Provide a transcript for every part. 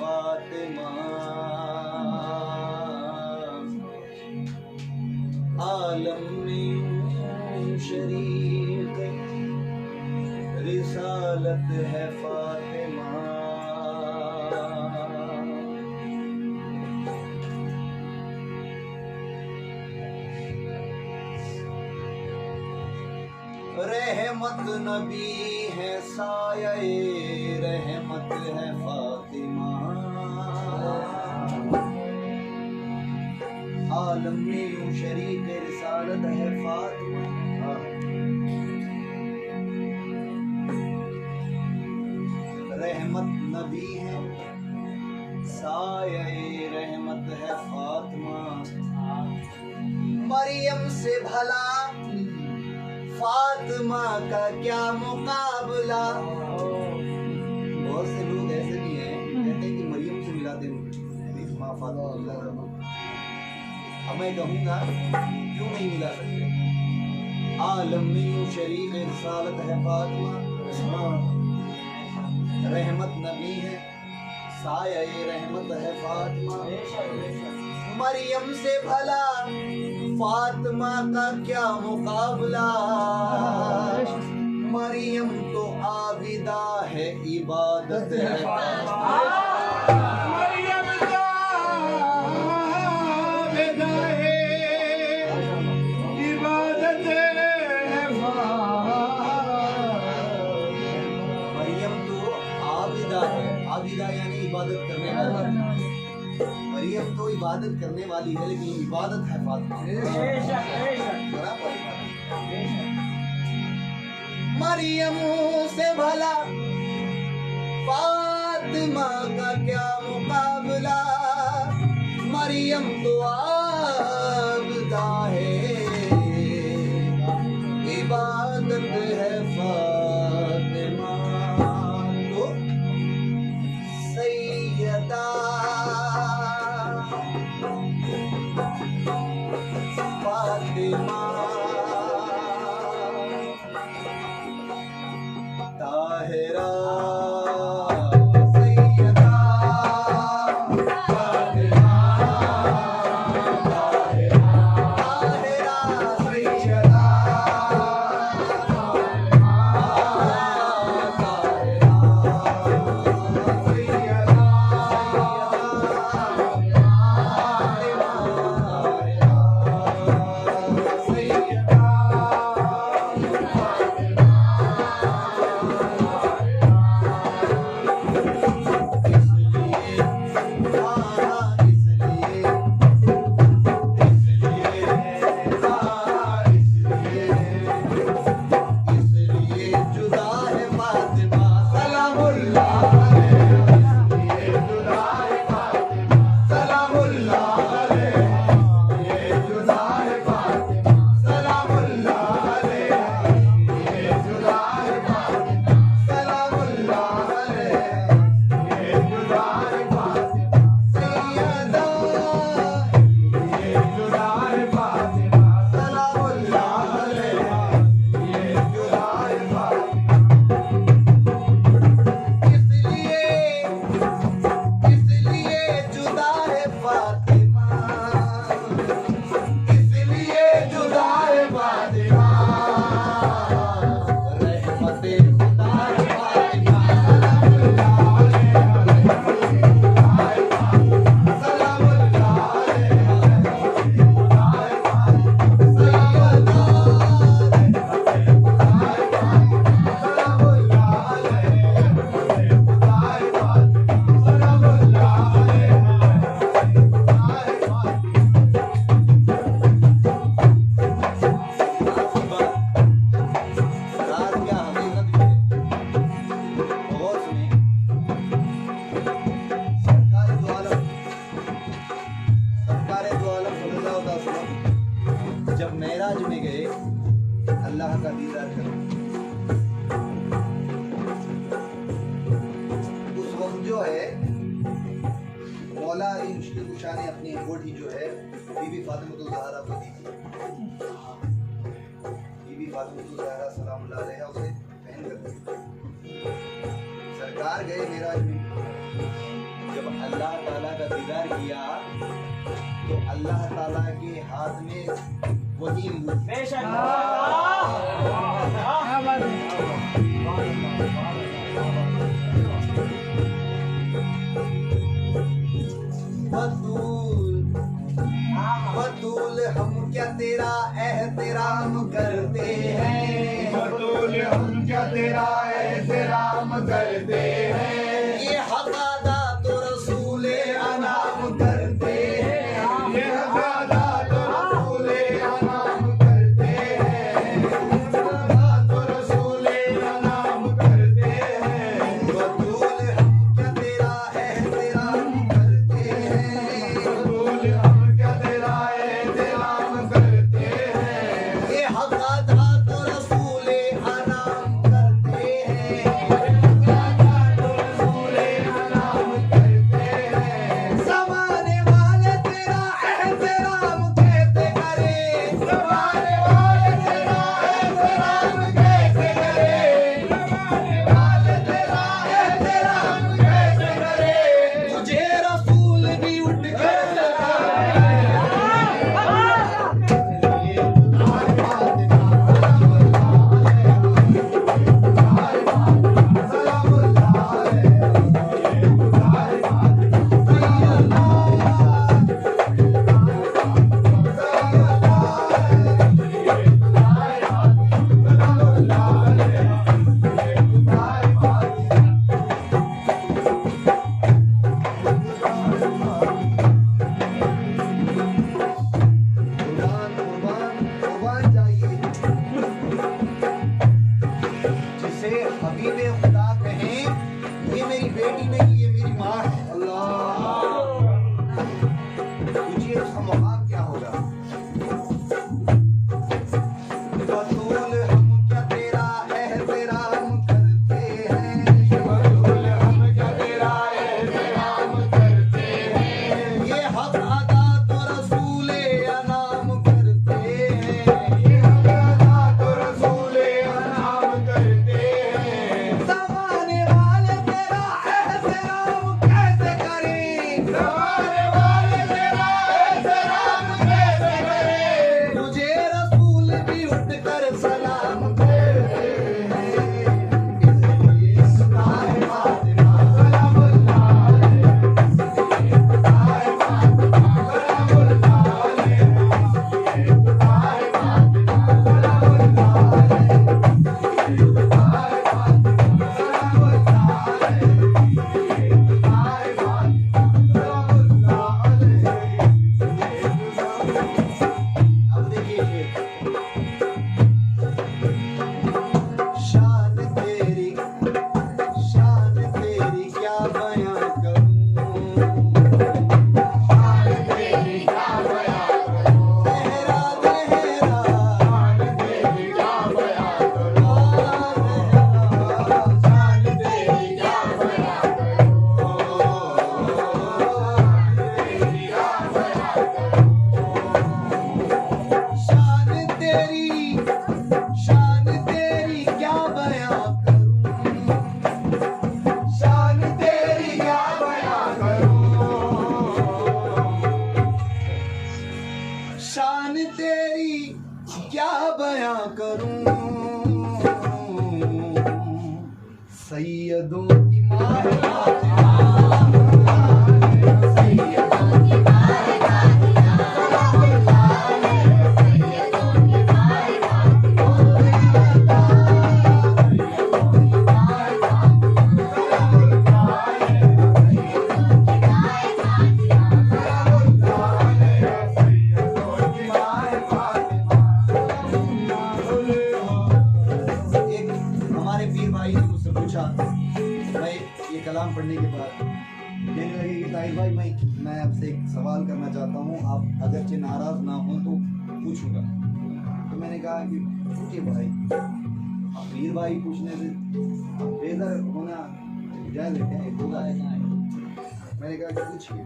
फातिमा, आलम में शरीक रिसालत है फातिमा। रहमत नबी है साये रहमत है फातिमा, आलम में शरीक रिसालत है फातिमा। रहमत नबी है साये रहमत है फातिमा, मरियम से भला फातिमा का क्या मुकाबला। बहुत से लोग ऐसे भी हैं कहते हैं कि मरियम से मिलाते हैं माँ फातिमा। अब मैं कहूँगा क्यों नहीं मिला सकते। आलम में यूं शरीक रिसालत है फातिमा, रहमत नबी है साया रहमत है फातिमा, मरियम से भला फातिमा का क्या मुकाबला। मरियम तो आबिदा है इबादत है मरियम तो आबिदा है इबादत है। मरियम तो आबिदा है, आबिदा यानी इबादत करने वाली। मरियम तो इबादत करने वाली है लेकिन इबादत है फातिमा। मरियम से भला फातिमा का क्या मुकाबला। मरियम तो आबिदा है इबादत है फातिमा। तो सैयदा फातिमा ताहिरा सैयदा फातिमा ताहिरा सैयदा जब मेराज में गए अल्लाह का दीदार करो, उस वक्त जो है मौला अली मुश्किल कुशा ने अपनी अंगूठी जो है बीबी फातिमा ज़हरा को दी थी। बीबी फातिमा ज़हरा सलामुल्लाह अलैहा उसे पहन कर दी। सरकार गए मेराज में, जब किया तो अल्लाह ताला के हाथ में वही बतूल हम क्या तेरा एहतराम करते हैं, बतूल हम क्या तेरा एहतराम करते हैं, ये हक़ादा तो रसूले अनाम करते हैं, ये हक़ादा तो रसूले अनाम करते हैं, तो रसूले अनाम करते हैं। बतूल हम क्या तेरा एहतराम करते हैं, बतूल हम क्या तेरा एहतराम करते हैं, ये हक़ादा तो रसूले अनाम करते हैं, तो रसूले अनाम करते हैं। ज़माने वाले तेरा एहतराम कैसे करें, ज़माने वाले तेरा एहतराम कैसे करें, ज़माने वाले तेरा एहतराम कैसे करें। तुझे रसूल भी उठ कर कुर्बान जाइए, जिसे हबीबे खुदा कहें ये मेरी बेटी नहीं ये मेरी माँ है। अल्लाह पूछिए उसका मुकाम क्या होगा। बतूल हम क्या तेरा एहतराम करते हैं, बतूल हम क्या तेरा एहतराम करते हैं, ये हक अदा तो रसूले अनाम करते हैं, ये हक़ादा तो रसूले अनाम करते हैं। ज़माने वाले तेरा एहतराम कैसे करें, ज़माने वाले तेरा एहतराम कैसे करें, तुझे रसूल भी उठ कर सलाम करते हैं, इसलिए सुना है फातिमा सलामुल्लाह अलैहि, खुदाए फातिमा सलामुल्लाह अलैहि, खुदाए फातिमा सलामुल्लाह अलैहि, खुदाए फातिमा सलामुल्लाह अलैहि, खुदाए फातिमा सलामुल्लाह अलैहि। अब देखिए शेर। शान तेरी क्या बयां करूं, शान तेरी क्या बयां करूं, तेरा तेरा शान तेरी क्या बयां करूं, शान तेरी क्या बयां करूं, शान तेरी शान तेरी क्या बयां करूं, शान तेरी क्या बयां करूं, शान तेरी क्या बयां करूं, सैयदों की माँ है एक हमारे पीर भाई ने मुझसे पूछा, भाई ये कलाम पढ़ने के बाद कहने लगे कि ताहिर भाई मैं आपसे एक सवाल करना चाहता हूँ, आप अगरचे नाराज ना हो तो पूछूंगा। तो मैंने कहा कि पूछिए भाई, अब पीर भाई पूछने से अब बेहतर होना जायज़ है क्या, होगा है। मैंने कहा कि पूछिए।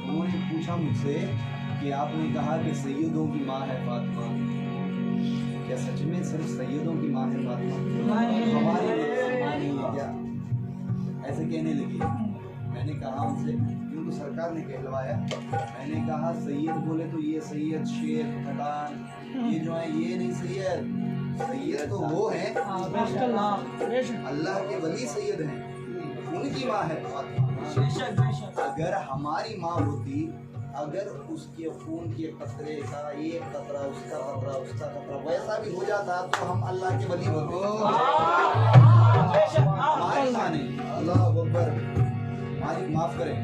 उन्होंने पूछा मुझसे कि आपने कहा कि सैयदों की माँ है फातिमा, क्या सच में सिर्फ सैयदों की माँ है फातिमा, हमारी क्या? ऐसे कहने लगी। मैंने कहा उनसे, क्यों तो सरकार ने कहलवाया, मैंने कहा सैयद बोले तो ये सैयद शेख पठान ये जो है ये नहीं सैयद, सैयद तो वो है अल्लाह के वली सैयद हैं, उनकी माँ है फातिमा। अगर हमारी माँ होती, अगर उसके खून के कतरे का एक कतरा उसका कतरा उसका कतरा वैसा भी हो जाता तो हम अल्लाह के वली होते। हमारी माँ नहीं, अल्लाह अकबर, हमारी माफ करें,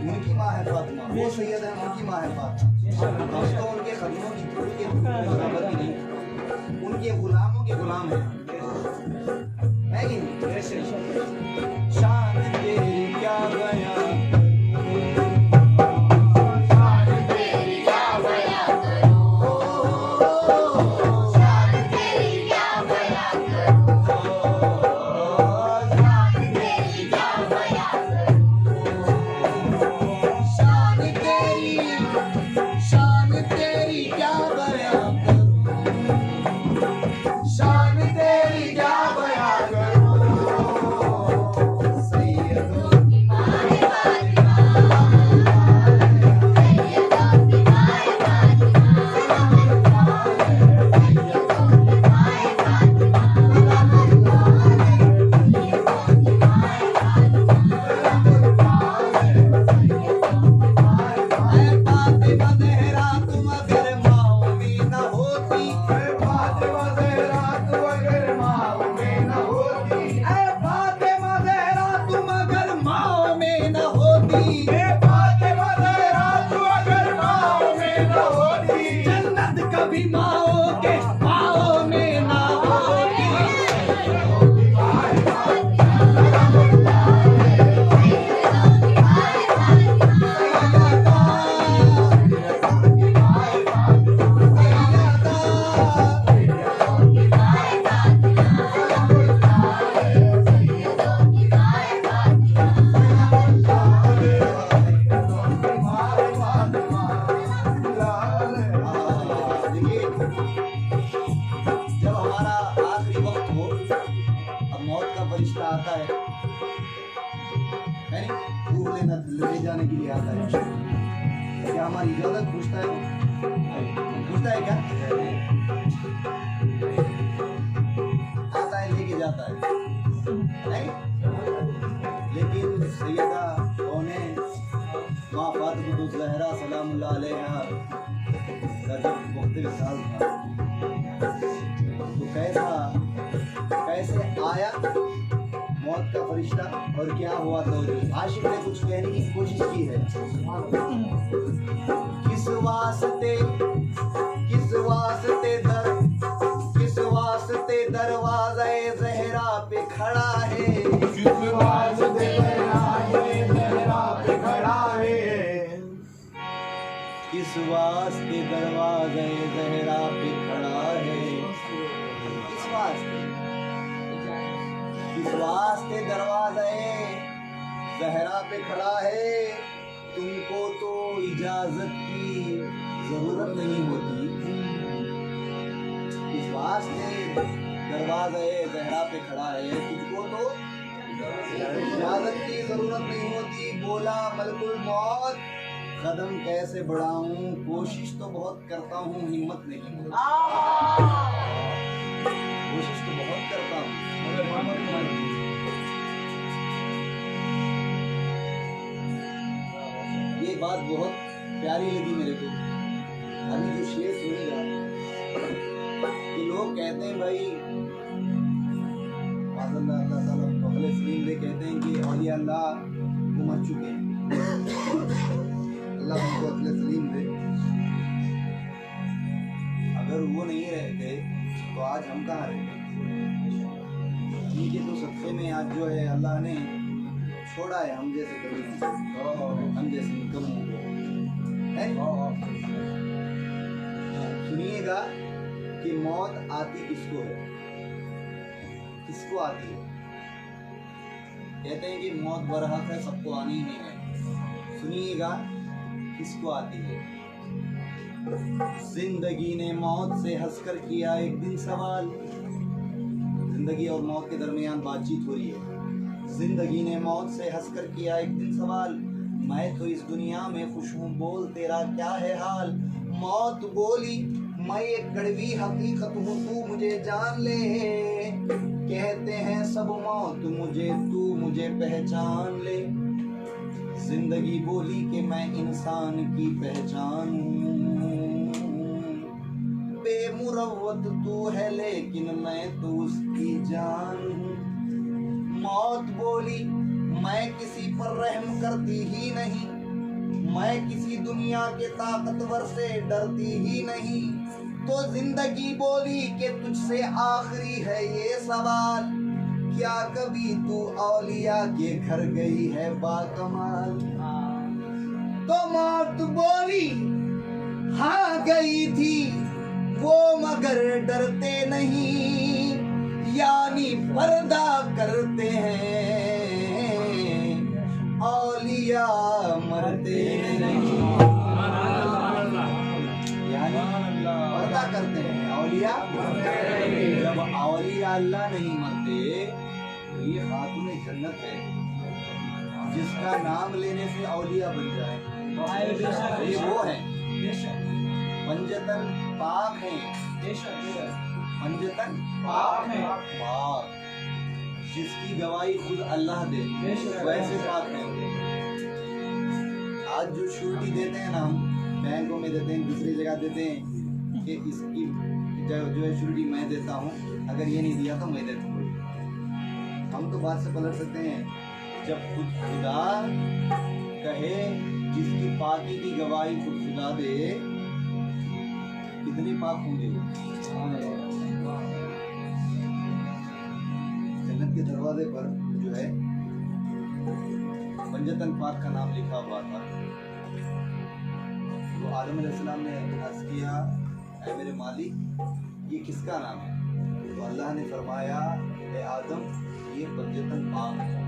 उनकी माँ है फातिमा, वो सैयद है, उनकी माँ है फातिमा। हम तो उनके कदमों की धूल के बराबर ही नहीं, उनके गुलामों के गुलाम हैं, है कि नहीं? शान तेरी क्या बयां ले जाने के लिए आता है, क्या हमारी इजाजत पूछता है? पूछता है क्या? आता है, लेके जाता है, नहीं? लेकिन सैयदा कौने माँ फातिमा ज़हरा सलामुल्लाह अलैहा का जब वक्त विसाल था तो कैसे आया मौत का फरिश्ता और क्या हुआ? तो आशिक ने कुछ कहने की कोशिश की है, किस वास्ते दरवाज़े ज़हरा पे खड़ा है, किस वास्ते ज़हरा पे खड़ा है, किस वास्ते दरवाज़े ज़हरा पे खड़ा है, किस वास्ते दरवाज़े ज़हरा पे खड़ा है, तुमको तो इजाजत की जरूरत नहीं होती, किस वास्ते दरवाज़े ज़हरा पे खड़ा है, तुझको तो इजाजत की जरूरत नहीं होती। बोला मलकुल मौत, कदम कैसे बढ़ाऊं, कोशिश तो बहुत करता हूँ, हिम्मत नहीं होती, कोशिश तो बहुत करता हूँ मगर हिम्मत नहीं। ये बात बहुत प्यारी लगी मेरे को। अभी जो शेर सुनेगा कि लोग कहते हैं भाई अल्लाह ताला पहले सलीम दे कहते हैं कि औलिया अल्लाह वो मर चुके हैं, अल्लाह उनको अकले सलीम दे। अगर वो नहीं रहते तो आज हम कहाँ रहते? उनके तो सत्ते में आज जो है अल्लाह ने छोड़ा है हम जैसे कभी हम जैसे निकम्मों को है। सुनिएगा कि मौत आती किसको है, किसको आती है? कहते हैं कि मौत बरहक है, सबको आनी ही नहीं है। सुनिएगा किसको आती है। जिंदगी ने मौत से हंसकर किया एक दिन सवाल, जिंदगी और मौत के दरमियान बातचीत हो रही है। जिंदगी ने मौत से हंसकर किया एक दिन सवाल, मैं तो इस दुनिया में खुश हूँ, बोल तेरा क्या है हाल। मौत बोली, मैं एक कड़वी हकीकत हूँ, तू मुझे जान ले। कहते हैं सब मौत मुझे, तू मुझे पहचान ले। जिंदगी बोली कि मैं इंसान की पहचान हूँ, बेमुरव्वत तू है लेकिन मैं तो उसकी जान हूँ। मौत बोली, मैं किसी पर रहम करती ही नहीं, मैं किसी दुनिया के ताकतवर से डरती ही नहीं। तो जिंदगी बोली कि तुझसे आखिरी है ये सवाल, क्या कभी तू औलिया के घर गई है बाकमाल। तो मौत बोली, हाँ गई थी वो मगर डरते नहीं, यानी पर्दा करते हैं औलिया मरते नहीं। यानी पर्दा करते हैं औलिया। जब औलिया अल्लाह नहीं मरते तो ये खातून जन्नत है, जिसका नाम लेने से औलिया बन जाए, ये वो है। पंजतन पाक है, पंजतन पाक है, पाक जिसकी गवाही खुद अल्लाह दे, वैसे पाक है। आज जो श्योरिटी देते हैं ना, हम बैंकों में देते हैं, दूसरी जगह देते हैं कि इसकी जो है श्योरिटी मैं देता हूँ, अगर ये नहीं दिया तो मैं देता हूँ। हम तो बात से पलट सकते हैं, जब खुद खुदा कहे, जिसकी पाकी की गवाही खुद खुदा दे, कितने पाक होंगे वो। जन्नत के दरवाजे पर जो है पंजतन पाक का नाम लिखा हुआ था। तो आदम अलैहिस्सलाम ने अर्ज किया, ऐ मेरे मालिक ये किसका नाम है? तो अल्लाह ने फरमाया, ऐ आदम ये पंजतन पाक है।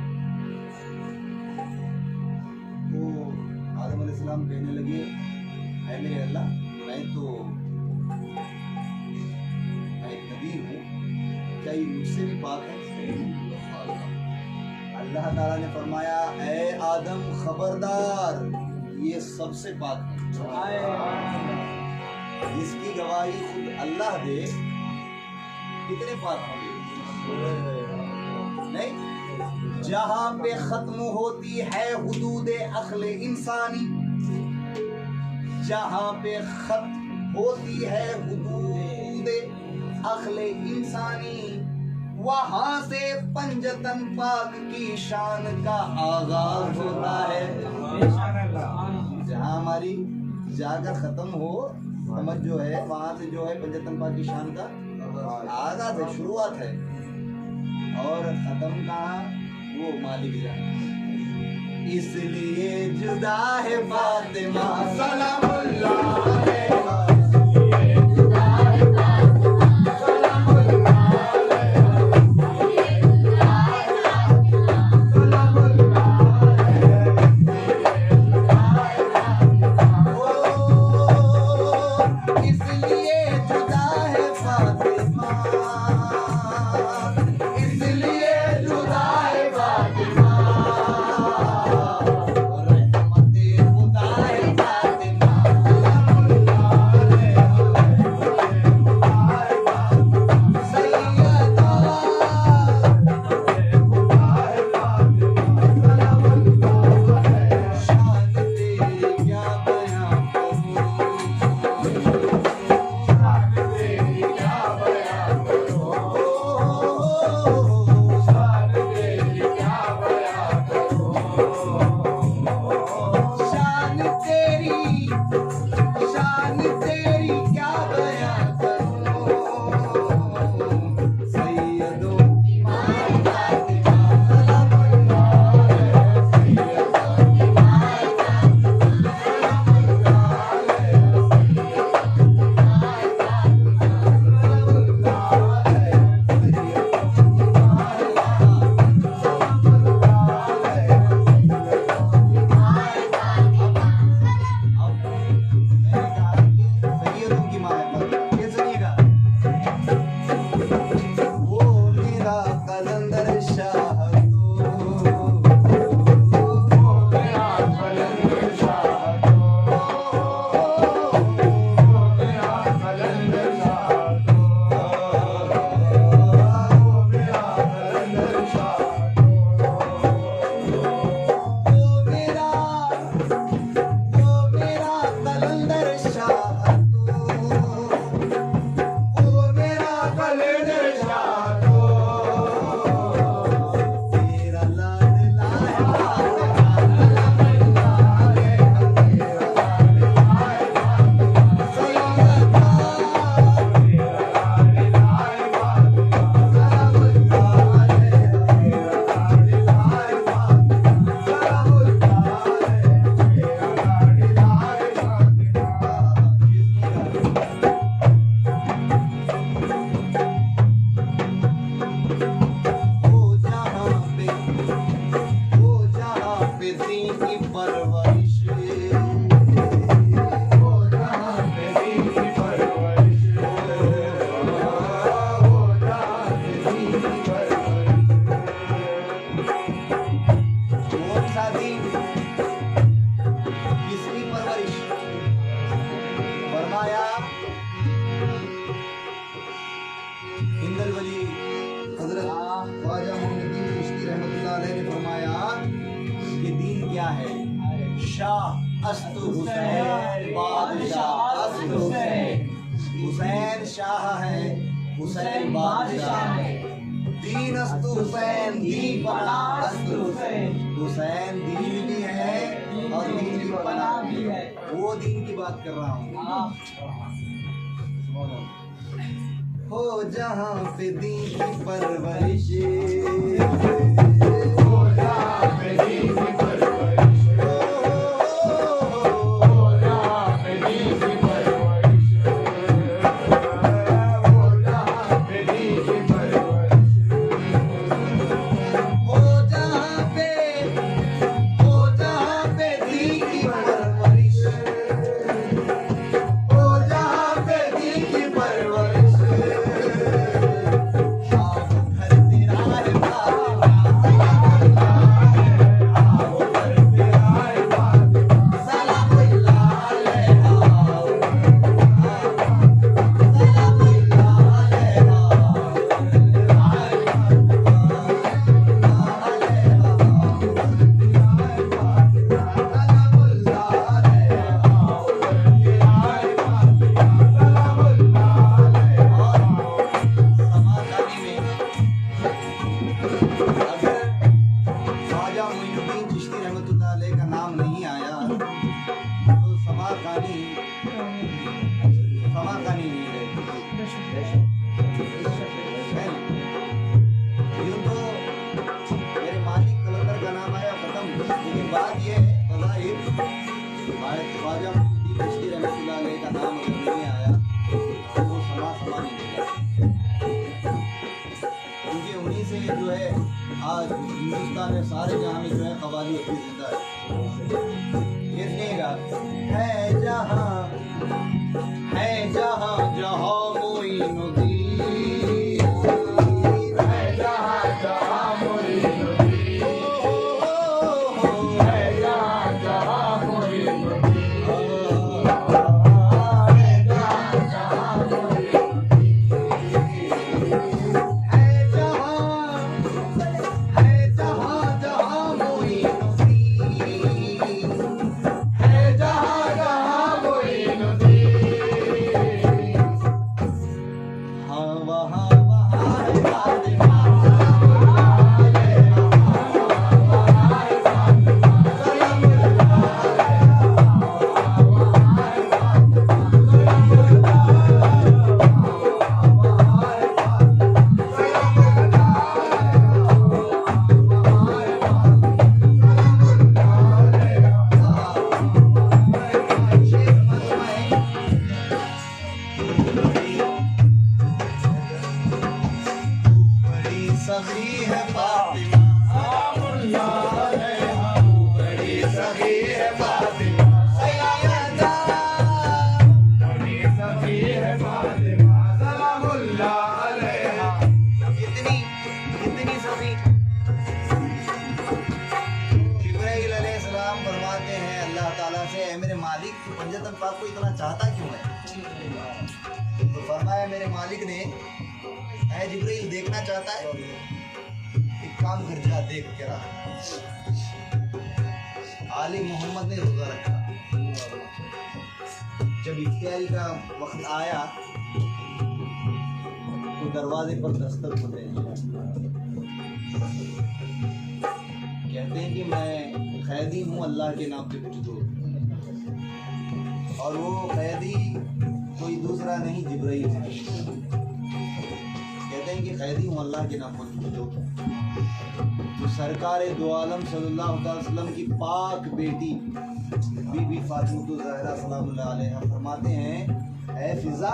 तो आदम अलैहिस्सलाम कहने लगे, ऐ मेरे अल्लाह मैं एक नबी हूँ, क्या ये मुझसे भी पाक है? अल्लाह ताला ने फरमाया, ऐ आदम खबरदार ये सबसे पाक है। जिसकी गवाही खुद अल्लाह दे, कितने पाक होंगे? नहीं, जहां पे खत्म होती है हुदूद अक्ल इंसानी, जहां पे खत्म होती है हुदूद अक्ल इंसानी, वहां से पंजतन पाक की शान का आगाज होता है। जहां हमारी जाकर खत्म हो समझ जो है, वहां से जो है पंजतन पाक की शान का आगाज है, शुरुआत है। और खत्म कहाँ? वो मालिक जाने। इसलिए जुदा है फातिमा सलामुल्लाह अलैहा। पे दीन की परवरिश, वो जहाँ पे दीन की परवरिश, वो जहाँ पे दीन की परवरिश। कौन सा दीन, किसकी परवरिश? फरमाया हिंदल वली हजरत ख्वाजा मोइनुद्दीन चिश्ती रहमतुल्लाह अलैह ने फरमाया कि दीन क्या है? शाह अस्तु हुसैन बादशाह अस्तु हुसैन, हुसैन शाह है, हुसैन बादशाह है। दीन अस्तु हुसैन, दीन पनाह अस्तु हुसैन, हुसैन दीन भी है और दीन की पनाह भी है। वो दीन की बात कर रहा हूँ। हो जहाँ पे दीन की परवरिश, वो जहाँ पे दीन की परवरिश, वो जहाँ पे दीन की परवरिश, वो जहाँ पे दीन की परवरिश। हो जहाँ पे दीन की परवरिश, हो जहाँ पे दीन की परवरिश। आओ घर तेरा है फातिमा, आओ घर तेरा है फातिमा, सलामुल्लाह अलैहा, सलामुल्लाह अलैहा, ख्वाजा मोइनुद्दीन चिश्ती रहमतुल्लाह अलैह का नाम नहीं आया तो समाकानी नहीं है। यूं तो मेरे मालिक कलंदर का नाम आया खत्म, लेकिन बात ये है बज़ाहिर ख्वाजा मोइनुद्दीन चिश्ती रहमतुल्लाह अलैह का नाम अगर नहीं आया तो वो समा नहीं मिला, क्योंकि उन्हीं से जो है आज हिंदुस्तान में सारे जहां में जो है कव्वाली अभी जिंदा है। ये सुनिएगा, है जहां जहां मोइनुद्दीन, है जहाँ जहाँ मोइनुद्दीन, है जहाँ जहाँ मोइनुद्दीन, है जहाँ जहाँ मोइनुद्दीन, है जहां जहां मोइनुद्दीन, है जहाँ जहाँ मोइनुद्दीन। हाँ वहाँ वहाँ है फातिमा, बड़ी सभी है फातिमा, सलामुल्लाह अलैहा, बड़ी सखी है फातिमा, सैयदा बड़ी सखी है फातिमा, सलामुल्लाह अलैहा। कितनी सभी। जिब्राइल अलैहिस्सलाम फरमाते हैं अल्लाह ताला से, ऐ मेरे मालिक तू पंजतन पाक को इतना चाहता क्यों है? तो फरमाया मेरे मालिक ने, ऐ जिब्राइल देखना चाहता है, एक काम कर जा देख के रहा। आली मोहम्मद ने रोजा रखा, जब इफ्तारी का वक्त आया तो दरवाजे पर दस्तक होते हैं, कहते हैं कि मैं कैदी हूँ अल्लाह के नाम पे कुछ दो, और वो कैदी कोई दूसरा नहीं जिब्राइल है। कहते हैं कि कैदी हूँ अल्लाह के नाम पर कुछ दो। तो सरकार दो आलम सल्लल्लाहु अलैहि वसल्लम की पाक बेटी बीबी फातिमा ज़हरा सलामुल्लाह अलैहा फरमाते हैं, ऐ फिजा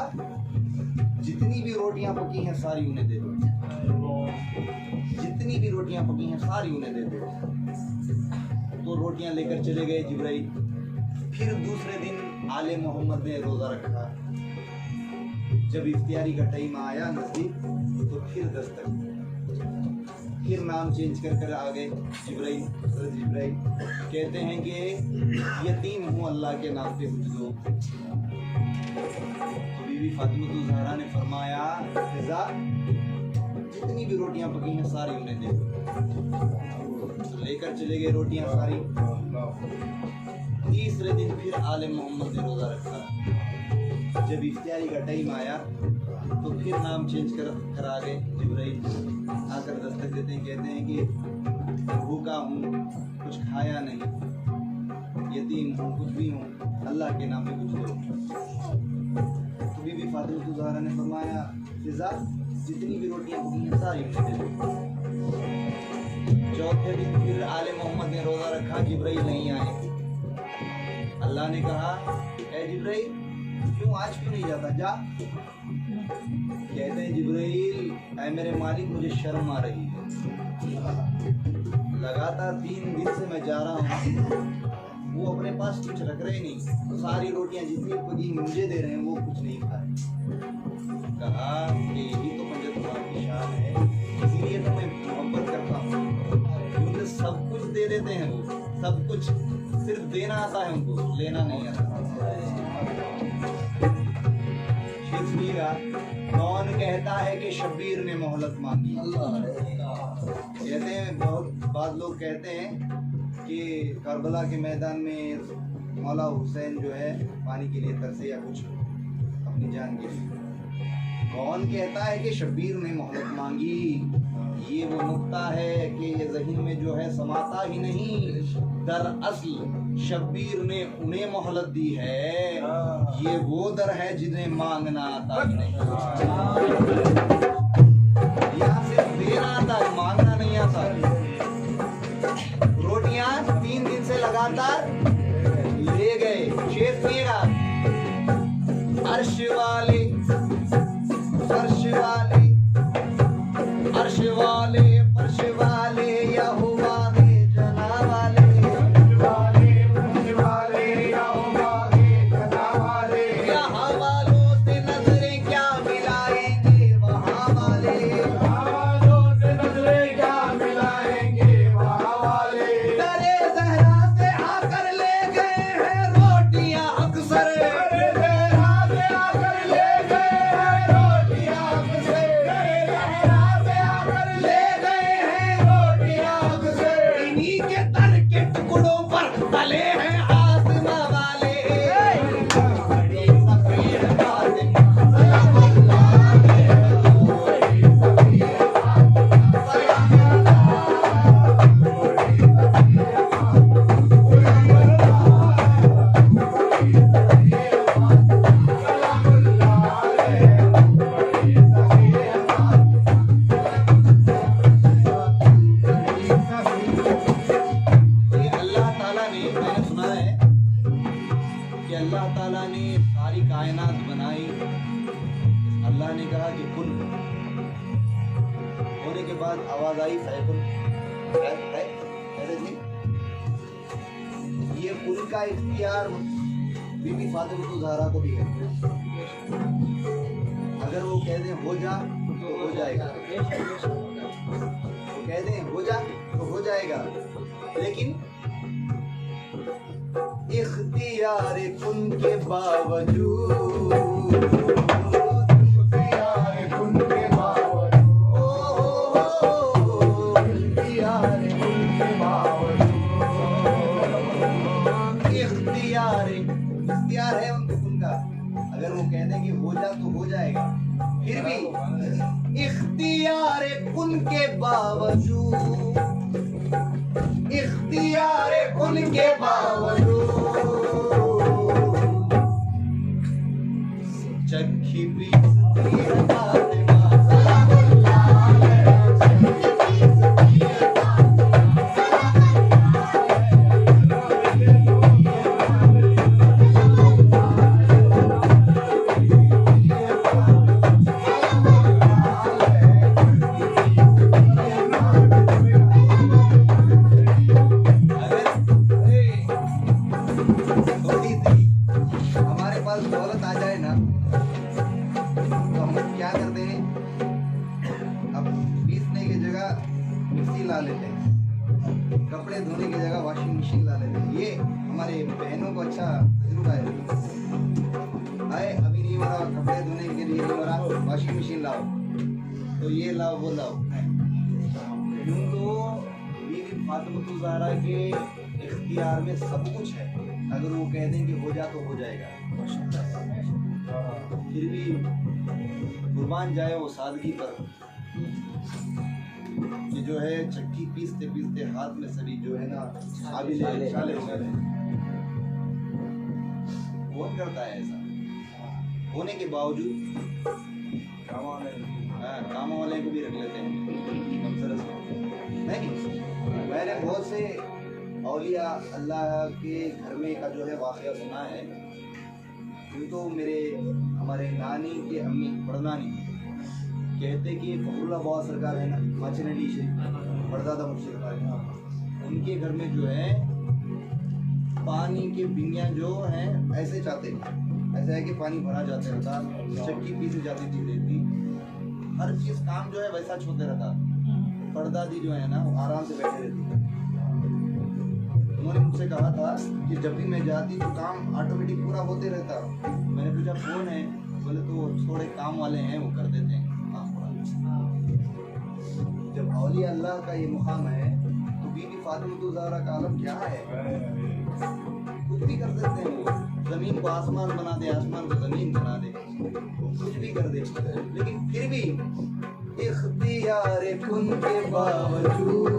जितनी भी रोटियां पकी हैं सारी उन्हें दे दो, जितनी भी रोटियां पकी हैं सारी उन्हें दे दो। तो रोटियां लेकर चले गए जिब्राइल। फिर दूसरे दिन आले मोहम्मद ने रोजा रखा। जब इफ्तियारी का टाइम आया नजदीक तो फिर दस्तक, फिर नाम चेंज कर आ गए जिब्राइल। जिब्राइल कहते हैं कि यतीम हूँ, अल्लाह के नाम पे कुछ दो। तो बीवी फातिमा ज़हरा ने फरमाया, फिजा जितनी भी रोटियां पकी हैं सारी उन्हें दे दो। तो लेकर चले गए रोटियां सारी। तीसरे दिन फिर आले मोहम्मद ने रोजा रखा। जब इफ्तियारी का टाइम आया तो फिर नाम चेंज कर आ गए जिब्राइल। आकर दस्तक देते हैं, कहते हैं कि भूखा हूँ, कुछ खाया नहीं, यतीम हूँ, कुछ भी हूँ, अल्लाह के नाम पे कुछ दो। तो बीवी फातिमा ज़हरा ने फरमाया, फिजा जितनी भी रोटियां पकी हैं सारी उन्हें दे दो। चौथे दिन फिर आले मोहम्मद ने रोजा रखा, जिब्राइल नहीं आए। अल्लाह ने कहा, ए जिब्राइल क्यों आज क्यों नहीं जाता, जा। कहते हैं जिब्राइल, ऐ मेरे मालिक मुझे शर्म आ रही है, लगातार 3 दिन से मैं जा रहा हूँ, वो अपने पास कुछ रख रहे नहीं, तो सारी रोटियां जितनी पकी मुझे दे रहे हैं वो कुछ नहीं खा रहे। कहा कि यही तो पंजतनाम की शान है, इसीलिए तो मैं मोहब्बत करता हूँ, क्योंकि सब कुछ दे देते हैं वो, सब कुछ, सिर्फ देना आता है उनको, लेना नहीं आता। कौन कहता है कि शब्बीर ने मोहलत मांगी। कहते हैं, बहुत लोग कहते हैं कि करबला के मैदान में मौला हुसैन जो है पानी के लिए तरसे या कुछ अपनी जान के लिए। कौन कहता है कि शब्बीर ने मोहलत मांगी। ये वो नुक्ता है कि ये ज़हीन में जो है समाता ही नहीं, दरअसल शब्बीर ने उन्हें मोहलत दी है, ये वो दर है जिन्हें मांगना आता ही नहीं। यहाँ सिर्फ देना आता है, मांगना नहीं आता। रोटियां 3 दिन से लगातार ले गए। शेर सुनिएगा, अर्श वाले, फर्श वाले, अर्श वाले, फर्श वाले, यहोवा के जना वाले, यहाँ वालों से नजरें क्या मिलाएंगे, वहाँ वाले, दरे ज़हरा से आकर ले गए हैं रोटियां अक्सर, इन्हीं के तर के टुकड़ों पर तले हैं आसमां वाले। अल्लाह ताला ने सारी कायनात बनाई। अल्लाह ने कहा कि कुन होने के बाद आवाज आई फैकुन, ऐसे थी। ये कुन का इख्तियार बीबी फातिमा ज़हरा को भी है। अगर वो कह दें हो जा तो हो जाएगा, वो कह दें हो जा तो हो जाएगा, लेकिन इख्तियार कुन के बावजूद, इख्तियार कुन के बावजूद, इख्तियार कुन के बावजूद, इख्तियार है उनका। अगर वो कह दें कि हो जा तो हो जाएगा, फिर भी इख्तियार कुन के बावजूद, इख्तियार कुन के बावजूद, चक्की पीसती है फातिमा, सलामुल्लाह अलैहा, चक्की पीसती है फातिमा, सलामुल्लाह अलैहा। थोड़ी सी हमारे पास दौलत आ जाए ना तो हम क्या करते हैं, अब पीसने की जगह मिक्सी ला लेते हैं, कपड़े धोने की जगह वॉशिंग मशीन ला लेते हैं। ये हमारे बहनों को अच्छा तजुर्बा है। आए अभी नहीं हो रहा कपड़े धोने के लिए, नहीं हो रहा वॉशिंग मशीन लाओ, तो ये लाओ वो लाओ। यूं तो बीवी फातिमा ज़हरा के इख्तियार में सब कुछ है, अगर वो कह दें कि हो जा तो हो जाएगा। फिर भी कुर्बान जाए वो सादगी पर कि जो है चक्की पीसते पीसते हाथ में सभी जो है ना छाले हो गए। कौन करता है ऐसा? होने के बावजूद काम वाले को भी रख लेते हैं कमसरस में। नहीं, मैंने बहुत से औलिया अल्लाह के घर में का जो है वाक़या सुना है। यूँ तो मेरे हमारे नानी के अम्मी परनानी कहते कि फखरुल्लाह बाबा सरकार है ना, माचनडी से परदादा मुर्शिद, उनके घर में जो है पानी के बिंगियाँ जो हैं ऐसे चाहते हैं, ऐसा है कि पानी भरा जाते रहता, चक्की पीसी जाती थी देती, हर चीज़ काम जो है वैसा छोड़ते रहता। परदादी जो है ना वो आराम से बैठे रहती। उन्होंने मुझसे कहा था कि जब भी मैं जाती तो काम ऑटोमेटिक पूरा होते रहता। मैंने पूछा कौन है, बोले तो थोड़े काम वाले हैं वो कर देते हैं काम पूरा। जब औलिया अल्लाह का ये मुकाम है तो बीवी फातिमा ज़हरा का आलम क्या है, कुछ भी कर सकते हैं वो। जमीन को आसमान बना दे, आसमान को जमीन बना दे, कुछ भी कर दे। लेकिन फिर भी इख्तियार कुन के बावजूद,